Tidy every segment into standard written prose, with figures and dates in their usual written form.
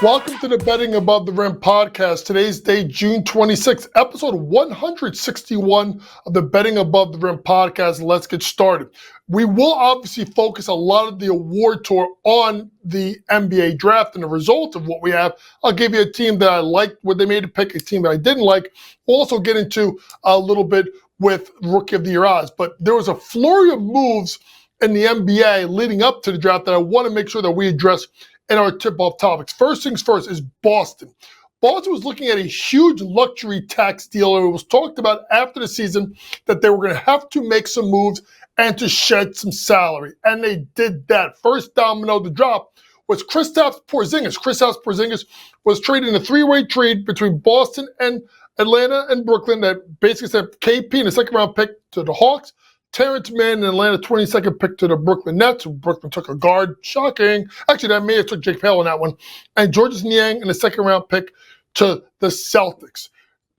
Welcome to the Betting Above the Rim podcast. Today's day, June 26th, episode 161 of the Betting Above the Rim podcast. Let's get started. We will obviously focus a lot of the award tour on the NBA draft and the result of what we have. I'll give you a team that I liked when they made a pick, a team that I didn't like. We'll also get into a little bit with Rookie of the Year odds. But there was a flurry of moves in the NBA leading up to the draft that I want to make sure that we address in our tip-off topics. First things first is Boston. Boston was looking at a huge luxury tax deal, and it was talked about after the season that they were going to have to make some moves and to shed some salary. And they did that. First domino to drop was Kristaps Porzingis. Kristaps Porzingis was traded in a three-way trade between Boston and Atlanta and Brooklyn that basically said KP in the second-round pick to the Hawks, Terrence Mann in Atlanta, 22nd pick to the Brooklyn Nets. Brooklyn took a guard. Shocking. Actually, that may have took Jake Pale on that one. And Georges Niang in the second-round pick to the Celtics.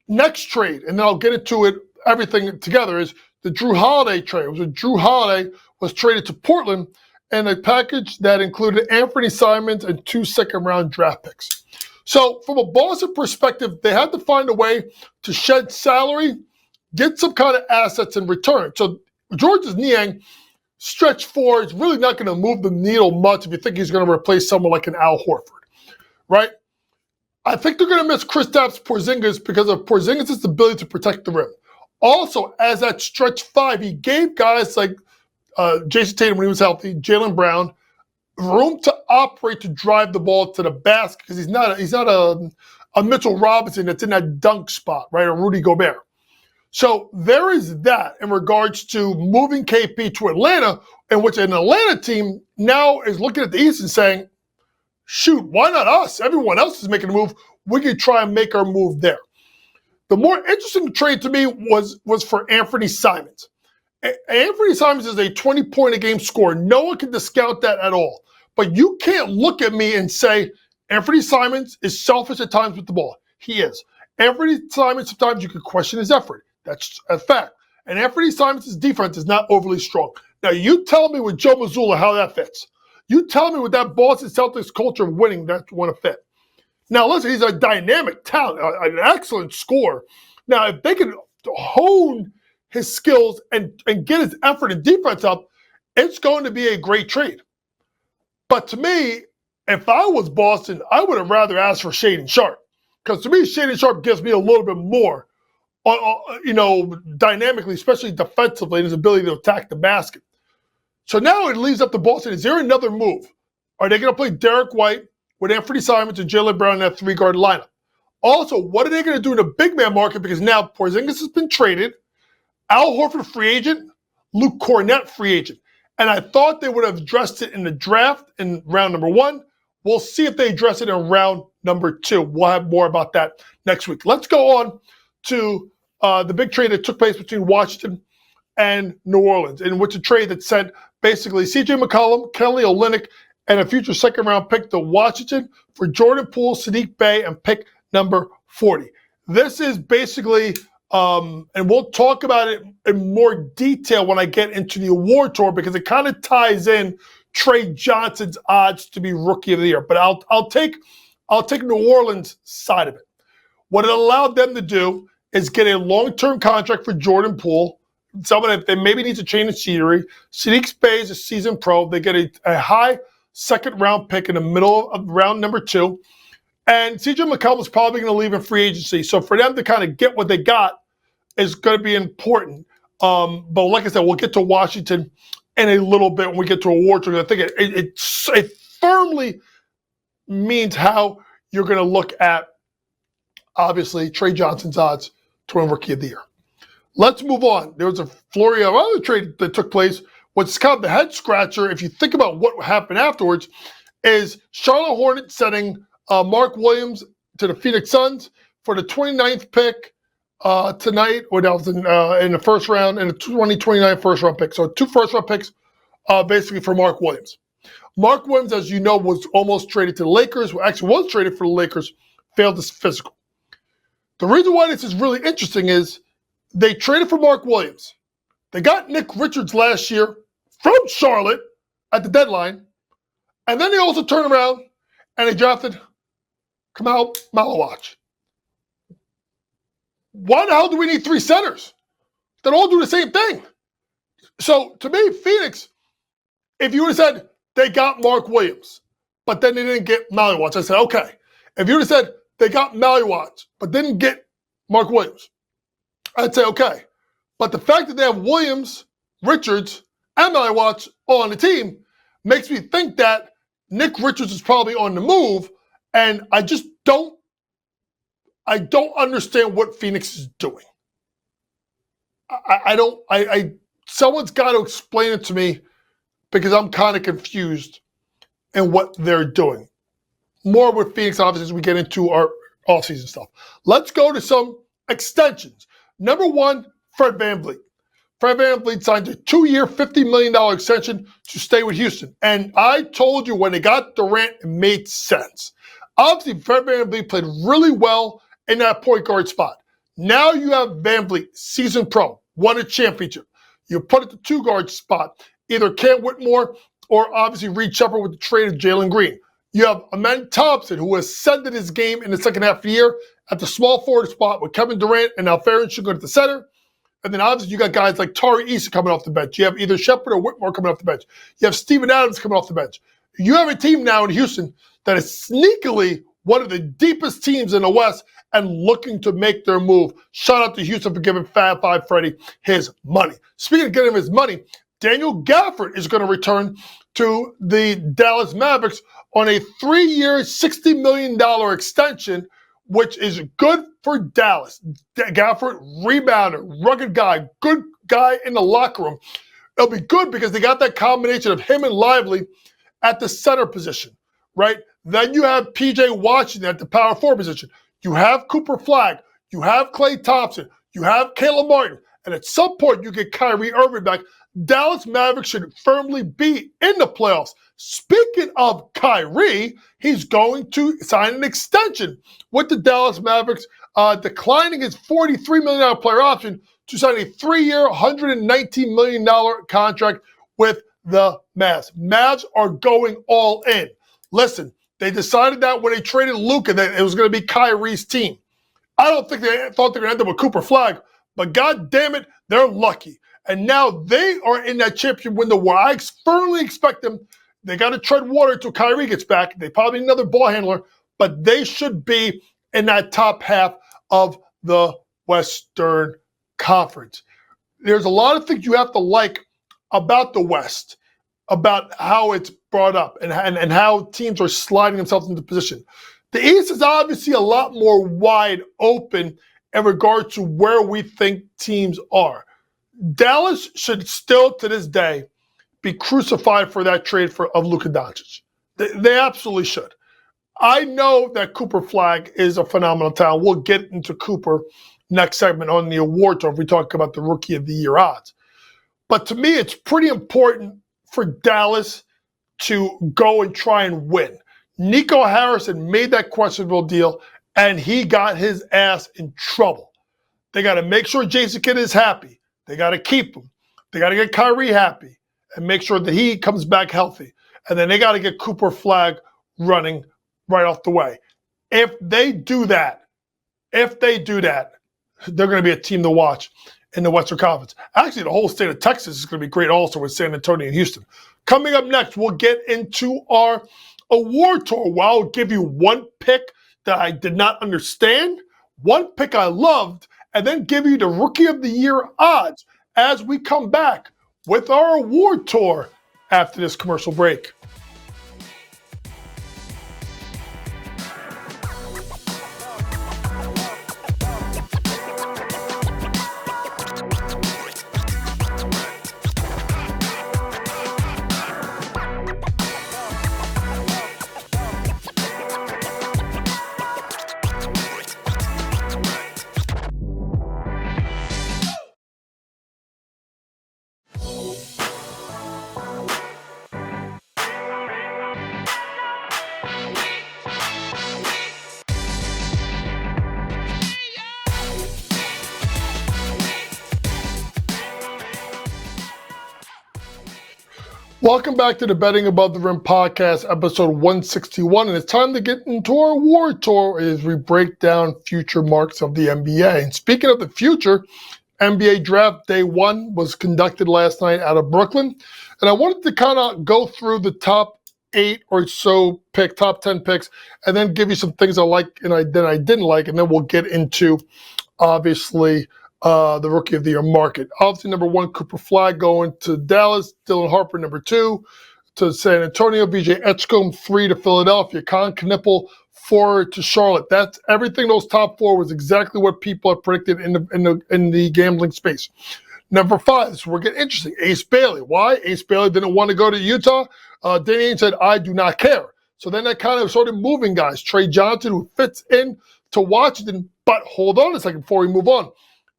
Next trade, and then I'll get into it, everything together, is the Jrue Holiday trade. It was Jrue Holiday was traded to Portland in a package that included Anthony Simons and 2 second-round draft picks. So from a Boston perspective, they had to find a way to shed salary, get some kind of assets in return. So Georges Niang, stretch four, is really not going to move the needle much if you think he's going to replace someone like an Al Horford, right? I think they're going to miss Kristaps Porzingis because of Porzingis' ability to protect the rim. Also, as that stretch five, he gave guys like Jason Tatum when he was healthy, Jaylen Brown, room to operate to drive the ball to the basket because he's not a Mitchell Robinson that's in that dunk spot, right, or Rudy Gobert. So there is that in regards to moving KP to Atlanta, in which an Atlanta team now is looking at the East and saying, shoot, why not us? Everyone else is making a move. We could try and make our move there. The more interesting trade to me was for Anthony Simons. Anthony Simons is a 20-point-a-game scorer. No one can discount that at all. But you can't look at me and say, Anthony Simons is selfish at times with the ball. He is. Anthony Simons, sometimes you could question his effort. That's a fact. And Anthony Simons' defense is not overly strong. Now, you tell me with Joe Mazzulla how that fits. You tell me with that Boston Celtics culture of winning that's want to fit. Now, listen, he's a dynamic talent, an excellent scorer. Now, if they can hone his skills and get his effort and defense up, it's going to be a great trade. But to me, if I was Boston, I would have rather asked for Shaedon Sharpe. Because to me, Shaedon Sharpe gives me a little bit more, dynamically, especially defensively, and his ability to attack the basket. So now it leaves up to Boston. Is there another move? Are they going to play Derek White with Anthony Simons and Jaylen Brown in that three-guard lineup? Also, what are they going to do in the big man market? Because now Porzingis has been traded, Al Horford free agent, Luke Cornett free agent. And I thought they would have addressed it in the draft in round number 1. We'll see if they address it in round number 2. We'll have more about that next week. Let's go on to the big trade that took place between Washington and New Orleans, in which a trade that sent basically C.J. McCollum, Kelly Olynyk, and a future second-round pick to Washington for Jordan Poole, Sadiq Bey, and pick number 40. This is basically, and we'll talk about it in more detail when I get into the award tour because it kind of ties in Trey Johnson's odds to be Rookie of the Year. But I'll take New Orleans' side of it. What it allowed them to do is get a long-term contract for Jordan Poole, someone that they maybe need to change the scenery. Sadiq Bey is a seasoned pro. They get a high second-round pick in the middle of round number 2. And C.J. McCollum is probably going to leave in free agency. So for them to kind of get what they got is going to be important. But like I said, we'll get to Washington in a little bit when we get to awards. I think it firmly means how you're going to look at, obviously, Trey Johnson's odds to win Rookie of the Year. Let's move on. There was a flurry of other trade that took place. What's kind of the head scratcher, if you think about what happened afterwards, is Charlotte Hornets sending Mark Williams to the Phoenix Suns for the 29th pick tonight, or that was in the first round, and the 2029 first-round pick. So 2 first-round picks basically for Mark Williams. Mark Williams, as you know, was almost traded to the Lakers, actually was traded for the Lakers, failed his physical. The reason why this is really interesting is they traded for Mark Williams. They got Nick Richards last year from Charlotte at the deadline. And then they also turned around and they drafted Kamal Malawach. Why the hell do we need 3 centers that all do the same thing? So to me, Phoenix, if you would have said they got Mark Williams, but then they didn't get Malawach, I said, okay. If you would have said they got Malawach, but didn't get Mark Williams, I'd say, okay. But the fact that they have Williams, Richards, and Malawach on the team makes me think that Nick Richards is probably on the move, and I just don't understand what Phoenix is doing. Someone's got to explain it to me because I'm kind of confused in what they're doing. More with Phoenix, obviously, as we get into our offseason stuff. Let's go to some extensions. Number 1, Fred VanVleet. Fred VanVleet signed a 2-year, $50 million extension to stay with Houston. And I told you when they got Durant, it made sense. Obviously, Fred VanVleet played really well in that point guard spot. Now you have VanVleet, seasoned pro, won a championship. You put it to 2-guard spot, either Cam Whitmore or obviously Reed Shepard with the trade of Jalen Green. You have Amen Thompson, who ascended his game in the second half of the year at the small forward spot with Kevin Durant and Alperen Sengun at the center. And then obviously you got guys like Tari Eason coming off the bench. You have either Shepard or Whitmore coming off the bench. You have Steven Adams coming off the bench. You have a team now in Houston that is sneakily one of the deepest teams in the West and looking to make their move. Shout out to Houston for giving Fab Five Freddy his money. Speaking of getting him his money, Daniel Gafford is going to return to the Dallas Mavericks on a 3-year, $60 million extension, which is good for Dallas. Gafford, rebounder, rugged guy, good guy in the locker room. It'll be good because they got that combination of him and Lively at the center position, right? Then you have P.J. Washington at the power forward position. You have Cooper Flagg. You have Klay Thompson. You have Caleb Martin. And at some point, you get Kyrie Irving back. Dallas Mavericks should firmly be in the playoffs. Speaking of Kyrie, he's going to sign an extension with the Dallas Mavericks, declining his $43 million player option to sign a 3-year, $119 million contract with the Mavs. Mavs are going all in. Listen, they decided that when they traded Luka that it was going to be Kyrie's team. I don't think they thought they were going to end up with Cooper Flagg, but God damn it, they're lucky. And now they are in that championship window where I firmly expect them. They got to tread water until Kyrie gets back. They probably need another ball handler, but they should be in that top half of the Western Conference. There's a lot of things you have to like about the West, about how it's brought up and how teams are sliding themselves into position. The East is obviously a lot more wide open in regard to where we think teams are. Dallas should still, to this day, be crucified for that trade of Luka Doncic. They absolutely should. I know that Cooper Flagg is a phenomenal talent. We'll get into Cooper next segment on the award tour if we talk about the Rookie of the Year odds. But to me, it's pretty important for Dallas to go and try and win. Nico Harrison made that questionable deal, and he got his ass in trouble. They got to make sure Jason Kidd is happy. They got to keep him. They got to get Kyrie happy and make sure that he comes back healthy. And then they got to get Cooper Flagg running right off the way. If they do that, they're going to be a team to watch in the Western Conference. Actually, the whole state of Texas is going to be great also with San Antonio and Houston. Coming up next, we'll get into our award tour where I'll give you one pick that I did not understand, one pick I loved, and then give you the Rookie of the Year odds as we come back with our award tour after this commercial break. Welcome back to the Betting Above the Rim podcast, episode 161, and it's time to get into our war tour as we break down future marks of the NBA. And speaking of the future, NBA Draft Day 1 was conducted last night out of Brooklyn, and I wanted to kind of go through the top 8 or so top 10 picks, and then give you some things I like and I didn't like, and then we'll get into, obviously, the Rookie of the Year market. Obviously, number 1, Cooper Flagg going to Dallas. Dylan Harper, number 2, to San Antonio. VJ Edgecombe, 3 to Philadelphia. Con Knipple, 4 to Charlotte. That's everything. Those top 4 was exactly what people had predicted in the gambling space. Number 5, this is where it gets interesting. Ace Bailey. Why? Ace Bailey didn't want to go to Utah. Danny Ainge said, I do not care. So then that kind of started moving guys. Trey Johnson, who fits in to Washington. But hold on a second before we move on.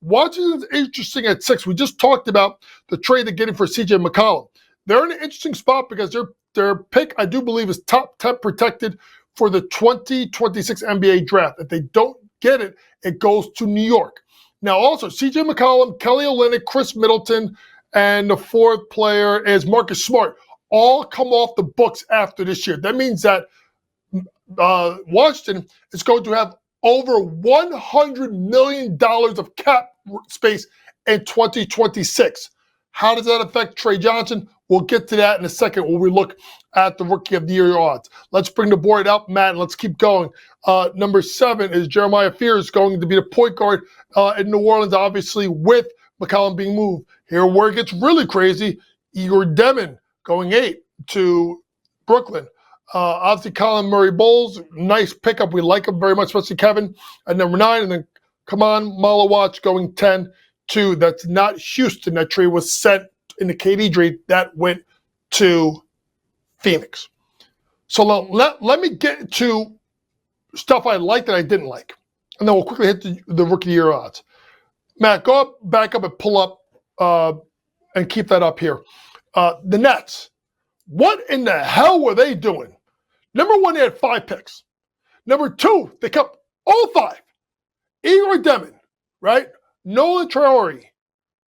Washington's interesting at 6. We just talked about the trade they're getting for CJ McCollum. They're in an interesting spot because their pick, I do believe, is top 10 protected for the 2026 NBA draft. If they don't get it, it goes to New York. Now, also, CJ McCollum, Kelly Olynyk, Chris Middleton, and the 4th player is Marcus Smart, all come off the books after this year. That means that Washington is going to have over $100 million of cap space in 2026. How does that affect Trey Johnson? We'll get to that in a second when we look at the Rookie of the Year odds. Let's bring the board up, Matt, and let's keep going. Number 7 is Jeremiah Fears, going to be the point guard in New Orleans, obviously, with McCollum being moved. Here where it gets really crazy, Igor Demon going 8 to Brooklyn. Obviously, Colin Murray Bowles, nice pickup. We like him very much, especially Kevin at number 9. And then, come on, Malawatch going 10 to, that's not Houston. That trade was sent in the KD trade. That went to Phoenix. So let me get to stuff I liked that I didn't like. And then we'll quickly hit the Rookie of the Year odds. Matt, go back up and pull up and keep that up here. The Nets. What in the hell were they doing? Number 1, they had 5 picks. Number 2, they kept all 5. Igor Demon, right? Nolan Traore,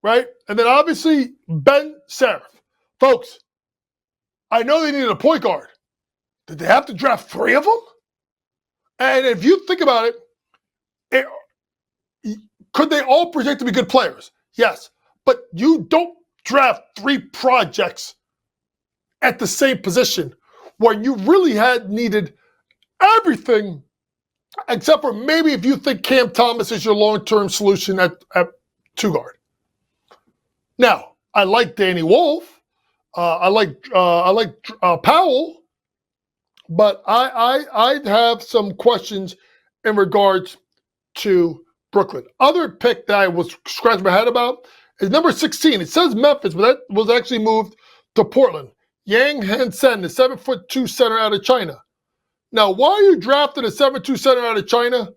right? And then obviously Ben Serif. Folks, I know they needed a point guard. Did they have to draft 3 of them? And if you think about it, could they all project to be good players? Yes. But you don't draft 3 projects at the same position where you really had needed everything, except for maybe if you think Cam Thomas is your long-term solution at 2 guard. Now, I like Danny Wolf. I like Powell, but I'd have some questions in regards to Brooklyn. Other pick that I was scratching my head about is number 16. It says Memphis, but that was actually moved to Portland. Yang Hansen, the 7'2" center out of China. Now, why are you drafting a 7'2" center out of China?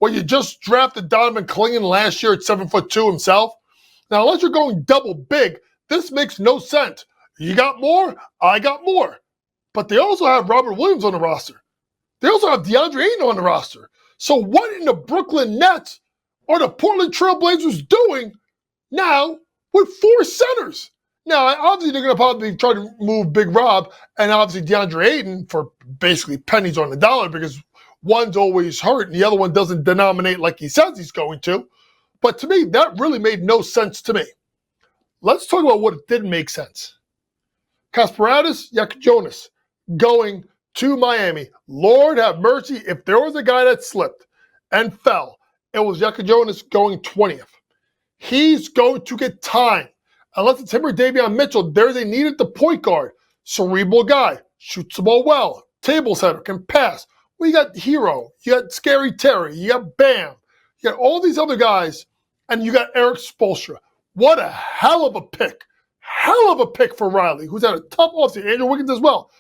Well, you just drafted Donovan Clingan last year at 7'2" himself. Now, unless you're going double big, this makes no sense. You got more, I got more. But they also have Robert Williams on the roster. They also have DeAndre Ayton on the roster. So what in the Brooklyn Nets are the Portland Trailblazers doing now with 4 centers? Now, obviously, they're going to probably try to move Big Rob and obviously DeAndre Ayton for basically pennies on the dollar because one's always hurt and the other one doesn't denominate like he says he's going to. But to me, that really made no sense to me. Let's talk about what did make sense. Kasparadis Jonas going to Miami. Lord have mercy. If there was a guy that slipped and fell, it was Jonas going 20th. He's going to get time. Unless it's him or Davion Mitchell, there's a need at the point guard. Cerebral guy, shoots the ball well, table setter, can pass. Well, you got Hero, you got Scary Terry, you got Bam, you got all these other guys, and you got Eric Spoelstra. What a hell of a pick. Hell of a pick for Riley, who's had a tough offseason. Andrew Wiggins as well.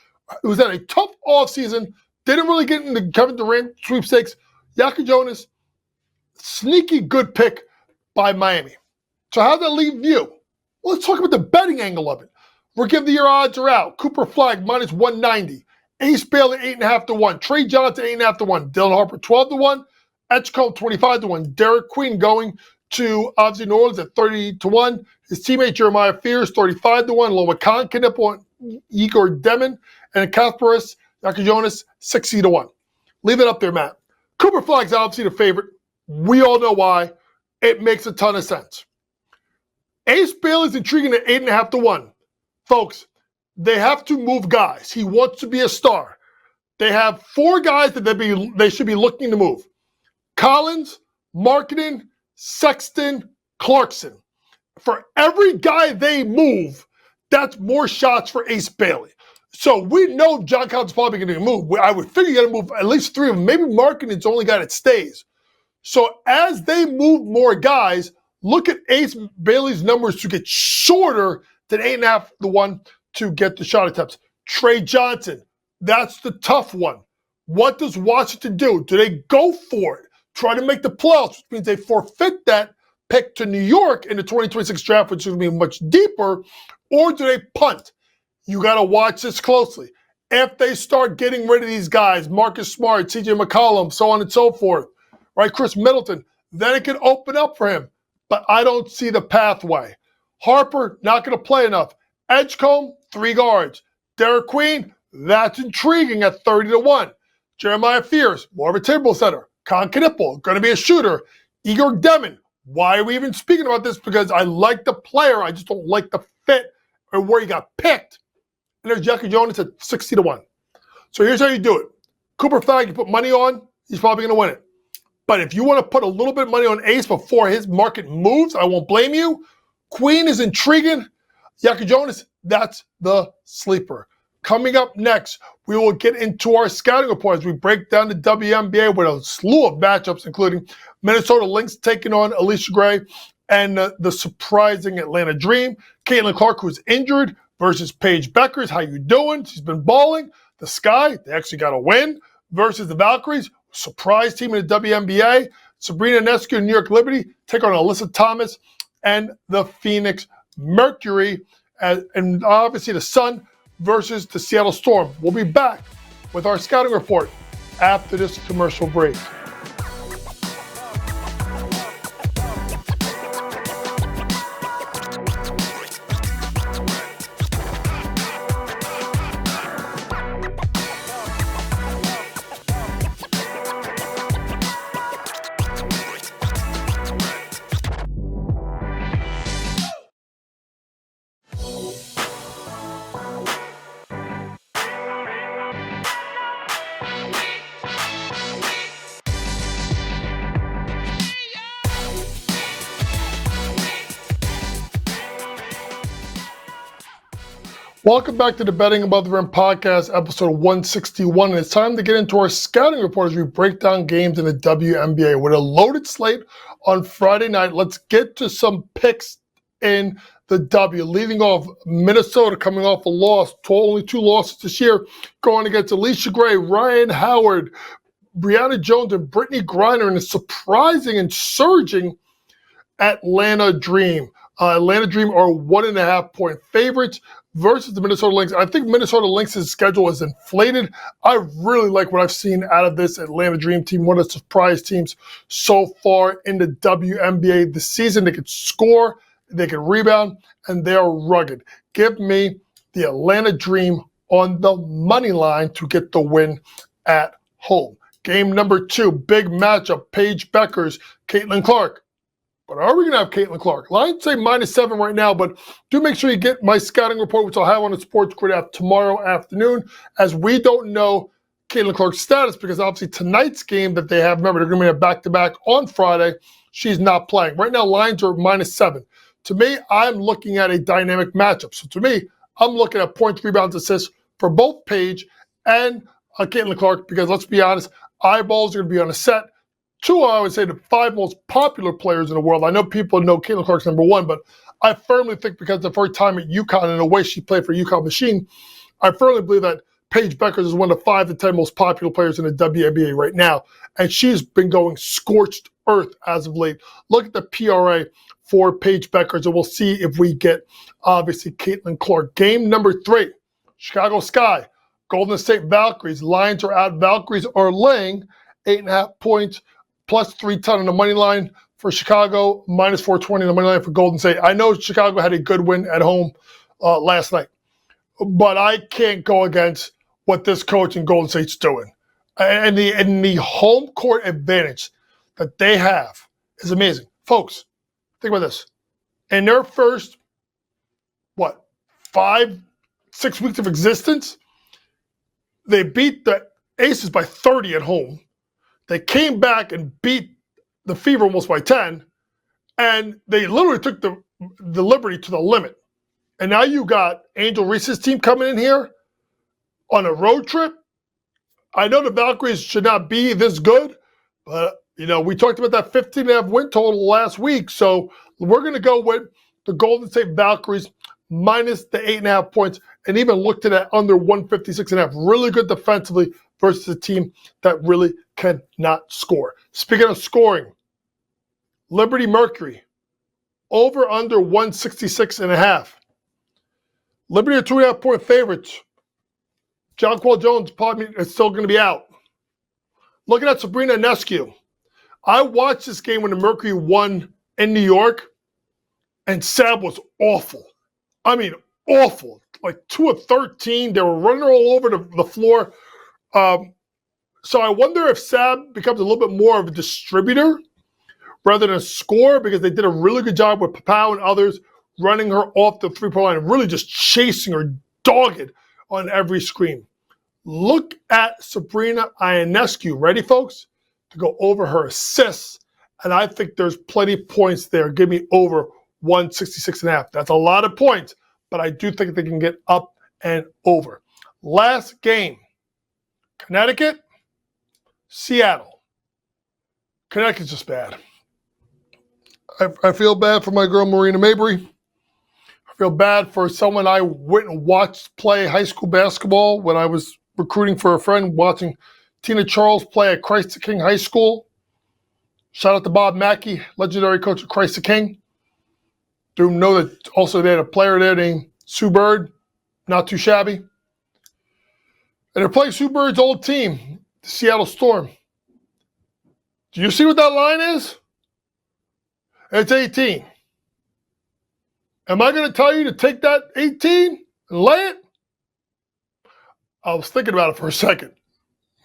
Who's had a tough offseason, didn't really get into Kevin Durant sweepstakes. Jonas, sneaky good pick by Miami. So how'd that leave you? Well, let's talk about the betting angle of it. Rookie of the Year odds are out. Cooper Flagg minus 190. Ace Bailey 8.5 to 1. Trey Johnson 8.5 to 1. Dylan Harper 12 to 1. Edgecombe 25 to 1. Derek Queen going to obviously New Orleans at 30 to 1. His teammate Jeremiah Fears 35 to 1. Along with Con Knipple Igor Demon, and Kasparis Jonas 60-1. Leave it up there, Matt. Cooper Flagg's obviously the favorite. We all know why. It makes a ton of sense. Ace Bailey's intriguing at 8.5-1. Folks, they have to move guys. He wants to be a star. They have 4 guys that they should be looking to move. Collins, Markkanen, Sexton, Clarkson. For every guy they move, that's more shots for Ace Bailey. So we know John Collins is probably going to move. I would figure you got to move at least 3 of them. Maybe Markkanen's the only guy that stays. So as they move more guys, look at Ace Bailey's numbers to get shorter than 8.5-1 to get the shot attempts. Trey Johnson, that's the tough one. What does Washington do? Do they go for it? Try to make the playoffs, which means they forfeit that pick to New York in the 2026 draft, which is going to be much deeper, or do they punt? You got to watch this closely. If they start getting rid of these guys, Marcus Smart, CJ McCollum, so on and so forth, right, Chris Middleton, then it can open up for him. But I don't see the pathway. Harper, not going to play enough. Edgecombe, 3 guards. Derek Queen, that's intriguing at 30-1. Jeremiah Fears, more of a table setter. Con Knipple, going to be a shooter. Igor Demon, why are we even speaking about this? Because I like the player, I just don't like the fit or where he got picked. And there's Jackie Jonas at 60-1. So here's how you do it. Cooper Flagg, you put money on, he's probably going to win it. But if you want to put a little bit of money on Ace before his market moves, I won't blame you. Queen is intriguing. Jackie Jonas, that's the sleeper. Coming up next, we will get into our scouting report as we break down the WNBA with a slew of matchups, including Minnesota Lynx taking on Alicia Gray and the surprising Atlanta Dream. Caitlin Clark, who's injured, versus Paige Beckers. How you doing? She's been balling. The Sky, they actually got a win, versus the Valkyries, surprise team in the WNBA. Sabrina Ionescu and New York Liberty take on Alyssa Thomas and the Phoenix Mercury. And obviously the Sun versus the Seattle Storm. We'll be back with our scouting report after this commercial break. Welcome back to the Betting Above the Rim podcast, episode 161. And it's time to get into our scouting report as we break down games in the WNBA. With a loaded slate on Friday night, let's get to some picks in the W. Leading off, Minnesota coming off a loss, only 2 losses this year, going against Alicia Gray, Ryan Howard, Brianna Jones, and Brittany Griner in a surprising and surging Atlanta Dream. Atlanta Dream are 1.5-point favorites versus the Minnesota Lynx. I think Minnesota Lynx's schedule is inflated. I really like what I've seen out of this Atlanta Dream team, one of the surprise teams so far in the WNBA this season. They can score, they can rebound, and they are rugged. Give me the Atlanta Dream on the money line to get the win at home. Game number 2, big matchup, Paige Beckers, Caitlin Clark. But are we going to have Caitlin Clark? Lines say -7 right now, but do make sure you get my scouting report, which I'll have on the Sports Grid app tomorrow afternoon, as we don't know Caitlin Clark's status, because obviously tonight's game that they have, remember, they're going to be a back-to-back on Friday. She's not playing. Right now, lines are -7. To me, I'm looking at a dynamic matchup. So to me, I'm looking at points, rebounds, assists for both Paige and Caitlin Clark, because let's be honest, eyeballs are going to be on a set. 2, I would say, the 5 most popular players in the world. I know people know Caitlin Clark's number 1, but I firmly think because of her time at UConn and the way she played for UConn Machine, I firmly believe that Paige Beckers is one of the 5 to 10 most popular players in the WNBA right now. And she's been going scorched earth as of late. Look at the PRA for Paige Beckers, and we'll see if we get, obviously, Caitlin Clark. Game number 3, Chicago Sky, Golden State Valkyries. Lions are out. Valkyries are laying 8.5 points. Plus 310 on the money line for Chicago, -420 on the money line for Golden State. I know Chicago had a good win at home last night. but I can't go against what this coach in Golden State's doing. And the home court advantage that they have is amazing. Folks, think about this. In their first, 5-6 weeks of existence, they beat the Aces by 30 at home. They came back and beat the Fever almost by 10. And they literally took the Liberty to the limit. And now you got Angel Reese's team coming in here on a road trip. I know the Valkyries should not be this good, but, we talked about that 15.5 win total last week. So we're going to go with the Golden State Valkyries minus the 8.5 points and even look to that under 156.5. Really good defensively versus a team that really cannot score. Speaking of scoring, Liberty Mercury, over under 166.5. Liberty are 2.5 point favorites. Jonquel Jones probably is still going to be out. Looking at Sabrina Ionescu. I watched this game when the Mercury won in New York, and Sab was awful. I mean, awful. Like 2 of 13. They were running all over the floor. So I wonder if Sab becomes a little bit more of a distributor rather than a scorer, because they did a really good job with Papau and others running her off the three-point line and really just chasing her dogged on every screen. Look at Sabrina Ionescu. Ready, folks? To go over her assists. And I think there's plenty of points there. Give me over 166.5. That's a lot of points, but I do think they can get up and over. Last game. Connecticut, Seattle. Connecticut's just bad. I feel bad for my girl Marina Mabry. I feel bad for someone I went and watched play high school basketball when I was recruiting for a friend, watching Tina Charles play at Christ the King High School. Shout out to Bob Mackey, legendary coach of Christ the King. Do know that also they had a player there named Sue Bird, not too shabby. And they're playing Sue Bird's old team, the Seattle Storm. Do you see what that line is? It's 18. Am I going to tell you to take that 18 and lay it? I was thinking about it for a second,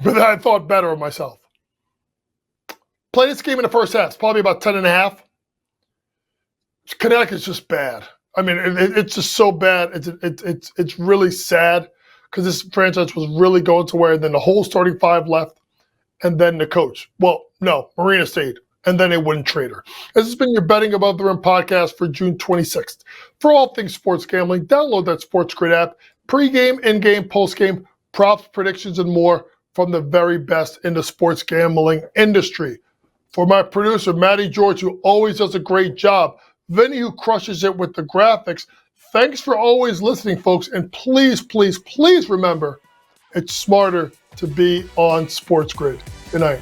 but then I thought better of myself. Play this game in the first half. It's probably about 10.5. Connecticut's just bad. I mean, it's just so bad. It's really sad because this franchise was really going to where then the whole starting five left and then the coach. Well, no, Marina stayed. And then they wouldn't trade her. This has been your Betting Above the Rim podcast for June 26th. For all things sports gambling, download that Sports Grid app. Pre-game, in-game, post-game, props, predictions, and more from the very best in the sports gambling industry. For my producer, Matty George, who always does a great job. Vinny, who crushes it with the graphics. Thanks for always listening, folks. And please, please, please remember, it's smarter to be on Sports Grid. Good night.